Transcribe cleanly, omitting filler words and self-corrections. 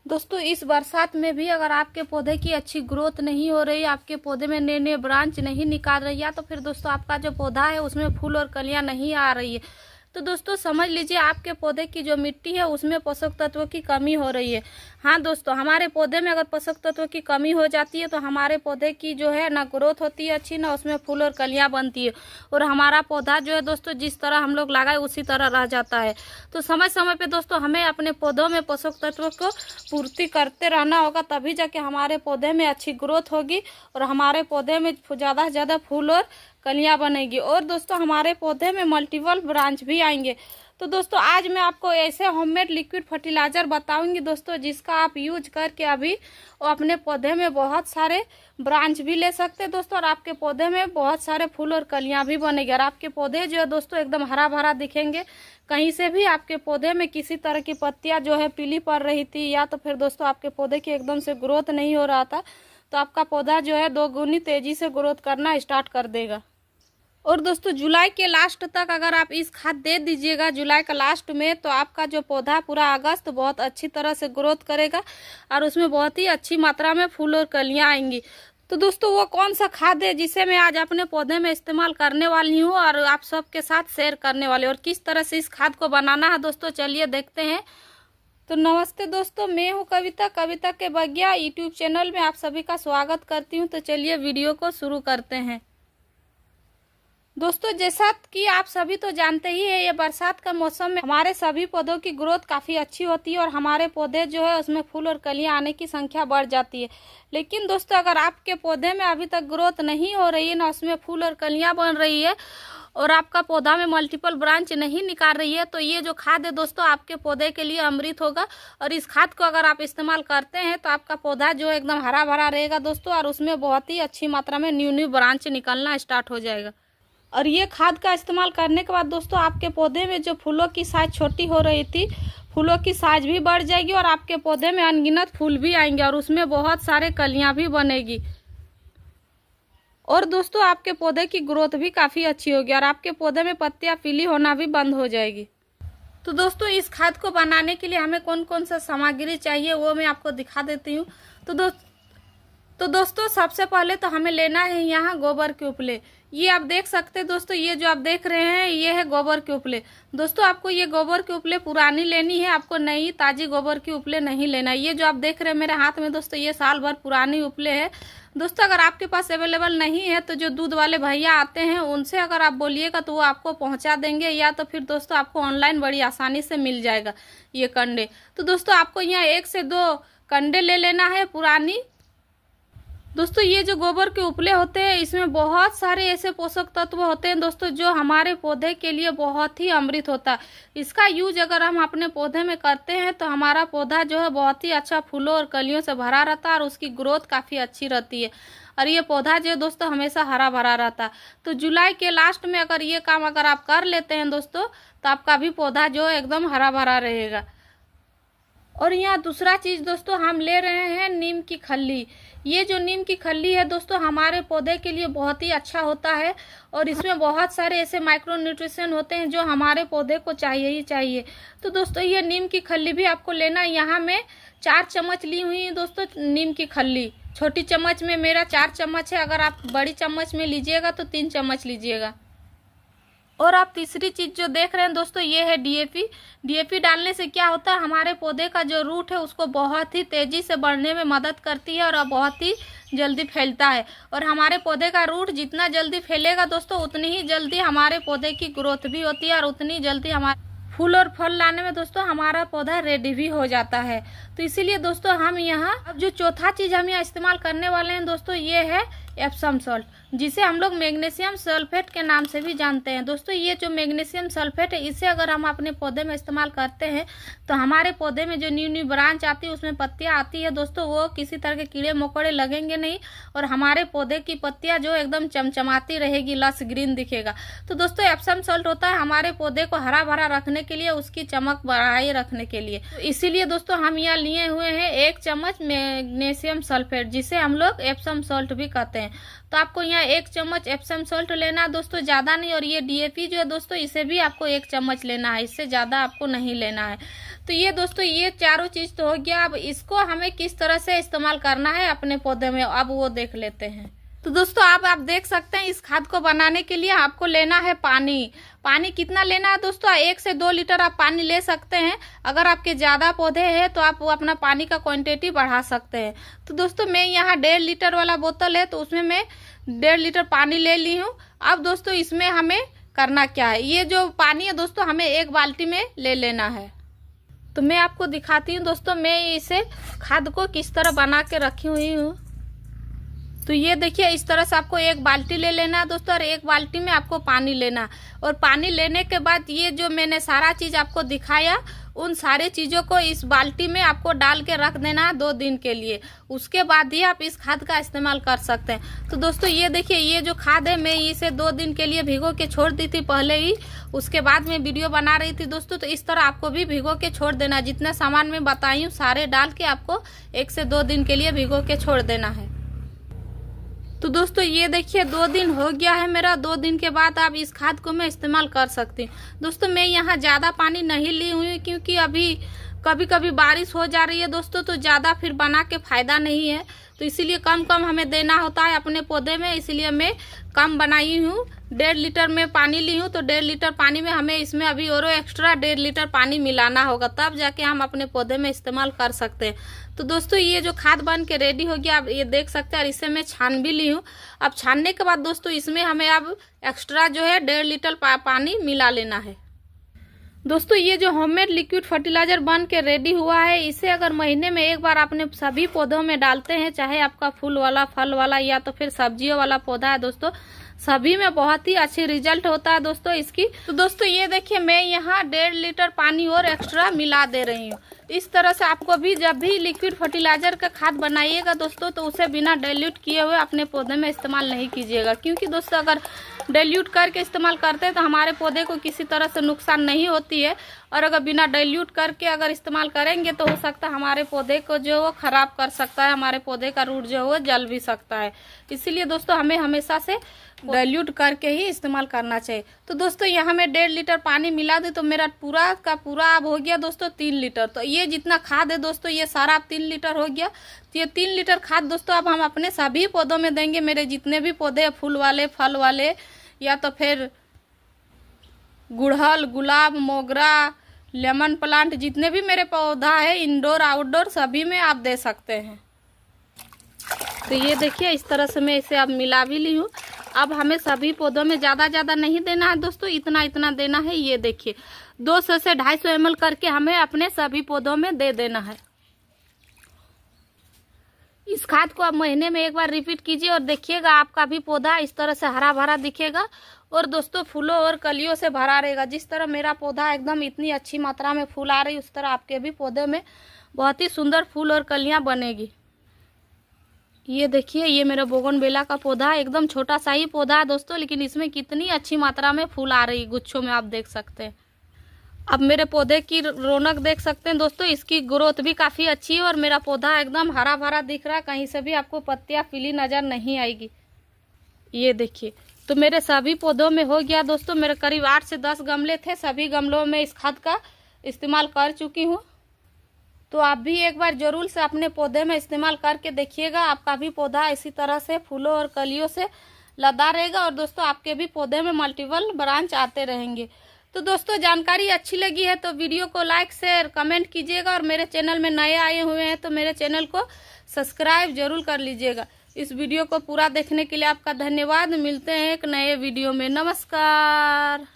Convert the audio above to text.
दोस्तों इस बरसात में भी अगर आपके पौधे की अच्छी ग्रोथ नहीं हो रही, आपके पौधे में नए नए ब्रांच नहीं निकाल रही है, तो फिर दोस्तों आपका जो पौधा है उसमें फूल और कलियां नहीं आ रही है, तो दोस्तों समझ लीजिए आपके पौधे की जो मिट्टी है उसमें पोषक तत्वों की कमी हो रही है। हाँ दोस्तों, हमारे पौधे में अगर पोषक तत्वों की कमी हो जाती है तो हमारे पौधे की जो है ना ग्रोथ होती है अच्छी, ना उसमें फूल और कलियां बनती है, और हमारा पौधा जो है दोस्तों जिस तरह हम लोग लगाए उसी तरह रह जाता है। तो समय समय पे दोस्तों हमें अपने पौधों में पोषक तत्वों को पूर्ति करते रहना होगा, तभी जाके हमारे पौधे में अच्छी ग्रोथ होगी और हमारे पौधे में ज़्यादा से ज़्यादा फूल और कलियां बनेगी, और दोस्तों हमारे पौधे में मल्टीपल ब्रांच भी आएंगे। तो दोस्तों आज मैं आपको ऐसे होममेड लिक्विड फर्टिलाइजर बताऊंगी दोस्तों, जिसका आप यूज करके अभी अपने पौधे में बहुत सारे ब्रांच भी ले सकते हैं दोस्तों, और आपके पौधे में बहुत सारे फूल और कलियां भी बनेगी, और आपके पौधे जो है दोस्तों एकदम हरा भरा दिखेंगे। कहीं से भी आपके पौधे में किसी तरह की पत्तियां जो है पीली पड़ रही थी, या तो फिर दोस्तों आपके पौधे की एकदम से ग्रोथ नहीं हो रहा था, तो आपका पौधा जो है 2 गुनी तेजी से ग्रोथ करना स्टार्ट कर देगा। और दोस्तों जुलाई के लास्ट तक अगर आप इस खाद दे दीजिएगा जुलाई का लास्ट में, तो आपका जो पौधा पूरा अगस्त बहुत अच्छी तरह से ग्रोथ करेगा और उसमें बहुत ही अच्छी मात्रा में फूल और कलियां आएंगी। तो दोस्तों वो कौन सा खाद है जिसे मैं आज अपने पौधे में इस्तेमाल करने वाली हूँ और आप सबके साथ शेयर करने वाली हूँ, और किस तरह से इस खाद को बनाना है दोस्तों चलिए देखते हैं। तो नमस्ते दोस्तों, मैं हूँ कविता के बगिया यूट्यूब चैनल में आप सभी का स्वागत करती हूँ। तो चलिए वीडियो को शुरू करते हैं। दोस्तों जैसा कि आप सभी तो जानते ही है, ये बरसात का मौसम में हमारे सभी पौधों की ग्रोथ काफ़ी अच्छी होती है और हमारे पौधे जो है उसमें फूल और कलियां आने की संख्या बढ़ जाती है। लेकिन दोस्तों अगर आपके पौधे में अभी तक ग्रोथ नहीं हो रही है, ना उसमें फूल और कलियां बन रही है, और आपका पौधा में मल्टीपल ब्रांच नहीं निकाल रही है, तो ये जो खाद है दोस्तों आपके पौधे के लिए अमृत होगा। और इस खाद को अगर आप इस्तेमाल करते हैं तो आपका पौधा जो है एकदम हरा भरा रहेगा दोस्तों, और उसमें बहुत ही अच्छी मात्रा में न्यू ब्रांच निकलना स्टार्ट हो जाएगा। और ये खाद का इस्तेमाल करने के बाद दोस्तों आपके पौधे में जो फूलों की साइज छोटी हो रही थी, फूलों की साइज भी बढ़ जाएगी, और आपके पौधे में अनगिनत फूल भी आएंगे और उसमें बहुत सारे कलियां भी बनेगी, और दोस्तों आपके पौधे की ग्रोथ भी काफ़ी अच्छी होगी और आपके पौधे में पत्तियां पीली होना भी बंद हो जाएगी। तो दोस्तों इस खाद को बनाने के लिए हमें कौन कौन सा सामग्री चाहिए वो मैं आपको दिखा देती हूँ। तो दोस्तों सबसे पहले तो हमें लेना है यहाँ गोबर के उपले। ये आप देख सकते हैं दोस्तों, ये जो आप देख रहे हैं ये है गोबर के उपले। दोस्तों आपको ये गोबर के उपले पुरानी लेनी है, आपको नई ताजी गोबर के उपले नहीं लेना। ये जो आप देख रहे हैं मेरे हाथ में दोस्तों, ये साल भर पुरानी उपले है दोस्तों। अगर आपके पास अवेलेबल नहीं है तो जो दूध वाले भैया आते हैं उनसे अगर आप बोलिएगा तो वो आपको पहुंचा देंगे, या तो फिर दोस्तों आपको ऑनलाइन बड़ी आसानी से मिल जाएगा ये कंडे। तो दोस्तों आपको यहाँ 1 से 2 कंडे ले लेना है पुरानी। दोस्तों ये जो गोबर के उपले होते हैं इसमें बहुत सारे ऐसे पोषक तत्व होते हैं दोस्तों जो हमारे पौधे के लिए बहुत ही अमृत होता है। इसका यूज अगर हम अपने पौधे में करते हैं तो हमारा पौधा जो है बहुत ही अच्छा फूलों और कलियों से भरा रहता है और उसकी ग्रोथ काफ़ी अच्छी रहती है, और ये पौधा जो है दोस्तों हमेशा हरा भरा रहता है। तो जुलाई के लास्ट में अगर ये काम अगर आप कर लेते हैं दोस्तों, तो आपका भी पौधा जो है एकदम हरा भरा रहेगा। और यहाँ दूसरा चीज़ दोस्तों हम ले रहे हैं नीम की खल्ली। ये जो नीम की खल्ली है दोस्तों हमारे पौधे के लिए बहुत ही अच्छा होता है, और इसमें बहुत सारे ऐसे माइक्रो न्यूट्रिशन होते हैं जो हमारे पौधे को चाहिए ही चाहिए। तो दोस्तों ये नीम की खल्ली भी आपको लेना है। यहाँ मैं 4 चम्मच ली हुई है दोस्तों नीम की खल्ली। छोटी चम्मच में मेरा 4 चम्मच है, अगर आप बड़ी चम्मच में लीजिएगा तो 3 चम्मच लीजिएगा। और आप तीसरी चीज जो देख रहे हैं दोस्तों ये है डीएपी। डीएपी डालने से क्या होता है, हमारे पौधे का जो रूट है उसको बहुत ही तेजी से बढ़ने में मदद करती है और बहुत ही जल्दी फैलता है, और हमारे पौधे का रूट जितना जल्दी फैलेगा दोस्तों उतनी ही जल्दी हमारे पौधे की ग्रोथ भी होती है, और उतनी जल्दी हमारे फूल और फल लाने में दोस्तों हमारा पौधा रेडी भी हो जाता है। तो इसीलिए दोस्तों हम यहाँ अब जो चौथा चीज हम यहाँ इस्तेमाल करने वाले हैं दोस्तों ये है एप्सम सॉल्ट, जिसे हम लोग मैग्नीशियम सल्फेट के नाम से भी जानते हैं। दोस्तों ये जो मैग्नीशियम सल्फेट है इसे अगर हम अपने पौधे में इस्तेमाल करते हैं तो हमारे पौधे में जो न्यू ब्रांच आती है उसमें पत्तियां आती है दोस्तों, वो किसी तरह के कीड़े मकोड़े लगेंगे नहीं, और हमारे पौधे की पत्तियां जो एकदम चमचमाती रहेगी, लस ग्रीन दिखेगा। तो दोस्तों एप्सम सॉल्ट होता है हमारे पौधे को हरा भरा रखने के लिए, उसकी चमक बढ़ाए रखने के लिए। तो इसीलिए दोस्तों हम यहाँ लिए हुए हैं 1 चम्मच मैग्नीशियम सल्फेट, जिसे हम लोग एप्सम सॉल्ट भी कहते हैं। तो आपको यहाँ 1 चम्मच एप्सम सॉल्ट लेना है दोस्तों, ज्यादा नहीं। और ये डीएपी जो है दोस्तों इसे भी आपको 1 चम्मच लेना है, इससे ज्यादा आपको नहीं लेना है। तो ये दोस्तों ये चारों चीज तो हो गया। अब इसको हमें किस तरह से इस्तेमाल करना है अपने पौधे में, अब वो देख लेते हैं। तो दोस्तों अब आप देख सकते हैं इस खाद को बनाने के लिए आपको लेना है पानी। पानी कितना लेना है दोस्तों, 1 से 2 लीटर आप पानी ले सकते हैं। अगर आपके ज्यादा पौधे हैं तो आप वो अपना पानी का क्वांटिटी बढ़ा सकते हैं। तो दोस्तों मैं यहाँ 1.5 लीटर वाला बोतल है तो उसमें मैं 1.5 लीटर पानी ले ली हूँ। अब दोस्तों इसमें हमें करना क्या है, ये जो पानी है दोस्तों हमें 1 बाल्टी में ले लेना है। तो मैं आपको दिखाती हूँ दोस्तों मैं इसे खाद को किस तरह बना के रखी हुई हूँ। तो ये देखिए इस तरह से आपको 1 बाल्टी ले लेना है दोस्तों, और 1 बाल्टी में आपको पानी लेना। और पानी लेने के बाद ये जो मैंने सारा चीज आपको दिखाया उन सारे चीजों को इस बाल्टी में आपको डाल के रख देना है 2 दिन के लिए। उसके बाद ही आप इस खाद का इस्तेमाल कर सकते हैं। तो दोस्तों ये देखिए ये जो खाद है मैं इसे 2 दिन के लिए भिगो के छोड़ दी थी पहले ही, उसके बाद मैं वीडियो बना रही थी दोस्तों। तो इस तरह आपको भी भिगो के छोड़ देना, जितने सामान मैं बताई हूँ सारे डाल के आपको 1 से 2 दिन के लिए भिगो के छोड़ देना है। तो दोस्तों ये देखिए 2 दिन हो गया है मेरा। 2 दिन के बाद आप इस खाद को मैं इस्तेमाल कर सकती हूँ। दोस्तों मैं यहाँ ज्यादा पानी नहीं ली हुई क्योंकि अभी कभी कभी बारिश हो जा रही है दोस्तों, तो ज्यादा फिर बना के फायदा नहीं है। तो इसीलिए कम कम हमें देना होता है अपने पौधे में, इसलिए मैं कम बनाई हूँ। 1.5 लीटर में पानी ली हूँ तो 1.5 लीटर पानी में हमें इसमें अभी और एक्स्ट्रा 1.5 लीटर पानी मिलाना होगा, तब जाके हम अपने पौधे में इस्तेमाल कर सकते हैं। तो दोस्तों ये जो खाद बन के रेडी हो गया आप ये देख सकते हैं, और इसे मैं छान भी ली हूँ। अब छानने के बाद दोस्तों इसमें हमें अब एक्स्ट्रा जो है 1.5 लीटर पानी मिला लेना है। दोस्तों ये जो होममेड लिक्विड फर्टिलाइजर बन के रेडी हुआ है, इसे अगर महीने में 1 बार अपने सभी पौधों में डालते हैं, चाहे आपका फूल वाला, फल वाला या तो फिर सब्जियों वाला पौधा है दोस्तों, सभी में बहुत ही अच्छी रिजल्ट होता है दोस्तों इसकी। तो दोस्तों ये देखिए मैं यहाँ 1.5 लीटर पानी और एक्स्ट्रा मिला दे रही हूँ। इस तरह से आपको भी जब भी लिक्विड फर्टिलाइजर का खाद बनाइएगा दोस्तों तो उसे बिना डाइल्यूट किए हुए अपने पौधे में इस्तेमाल नहीं कीजिएगा, क्योंकि दोस्तों अगर डाइल्यूट करके इस्तेमाल करते हैं तो हमारे पौधे को किसी तरह से नुकसान नहीं होती है, और अगर बिना डाइल्यूट करके अगर इस्तेमाल करेंगे तो हो सकता है हमारे पौधे को जो वो खराब कर सकता है, हमारे पौधे का रूट जो है वो जल भी सकता है। इसीलिए दोस्तों हमें हमेशा से डाइल्यूट करके ही इस्तेमाल करना चाहिए। तो दोस्तों यहाँ मैं 1.5 लीटर पानी मिला दी तो मेरा पूरा का पूरा अब हो गया दोस्तों 3 लीटर। तो ये जितना खाद है दोस्तों ये सारा अब 3 लीटर हो गया। तो ये 3 लीटर खाद दोस्तों अब हम अपने सभी पौधों में देंगे। मेरे जितने भी पौधे फूल वाले, फल वाले या तो फिर गुड़हल, गुलाब, मोगरा, लेमन प्लांट, जितने भी मेरे पौधा है इंडोर आउटडोर सभी में आप दे सकते हैं। तो ये देखिए इस तरह से मैं इसे अब मिला भी ली हूँ। अब हमें सभी पौधों में ज्यादा नहीं देना है दोस्तों, इतना इतना देना है। ये देखिए 200 से 250 ml करके हमें अपने सभी पौधों में दे देना है। इस खाद को आप महीने में 1 बार रिपीट कीजिए और देखिएगा आपका भी पौधा इस तरह से हरा भरा दिखेगा और दोस्तों फूलों और कलियों से भरा रहेगा। जिस तरह मेरा पौधा एकदम इतनी अच्छी मात्रा में फूल आ रही उस तरह आपके भी पौधे में बहुत ही सुंदर फूल और कलियां बनेगी। ये देखिए ये मेरा बोगनवेला का पौधा एकदम छोटा सा ही पौधा है दोस्तों, लेकिन इसमें कितनी अच्छी मात्रा में फूल आ रही गुच्छों में आप देख सकते हैं। अब मेरे पौधे की रौनक देख सकते हैं दोस्तों, इसकी ग्रोथ भी काफी अच्छी है और मेरा पौधा एकदम हरा भरा दिख रहा है, कहीं से भी आपको पत्तियां पीली नजर नहीं आएगी। ये देखिए तो मेरे सभी पौधों में हो गया दोस्तों। मेरे करीब 8 से 10 गमले थे, सभी गमलों में इस खाद का इस्तेमाल कर चुकी हूँ। तो आप भी एक बार जरूर से अपने पौधे में इस्तेमाल करके देखिएगा, आपका भी पौधा इसी तरह से फूलों और कलियों से लदा रहेगा और दोस्तों आपके भी पौधे में मल्टीपल ब्रांच आते रहेंगे। तो दोस्तों जानकारी अच्छी लगी है तो वीडियो को लाइक शेयर कमेंट कीजिएगा, और मेरे चैनल में नए आए हुए हैं तो मेरे चैनल को सब्सक्राइब जरूर कर लीजिएगा। इस वीडियो को पूरा देखने के लिए आपका धन्यवाद। मिलते हैं एक नए वीडियो में। नमस्कार।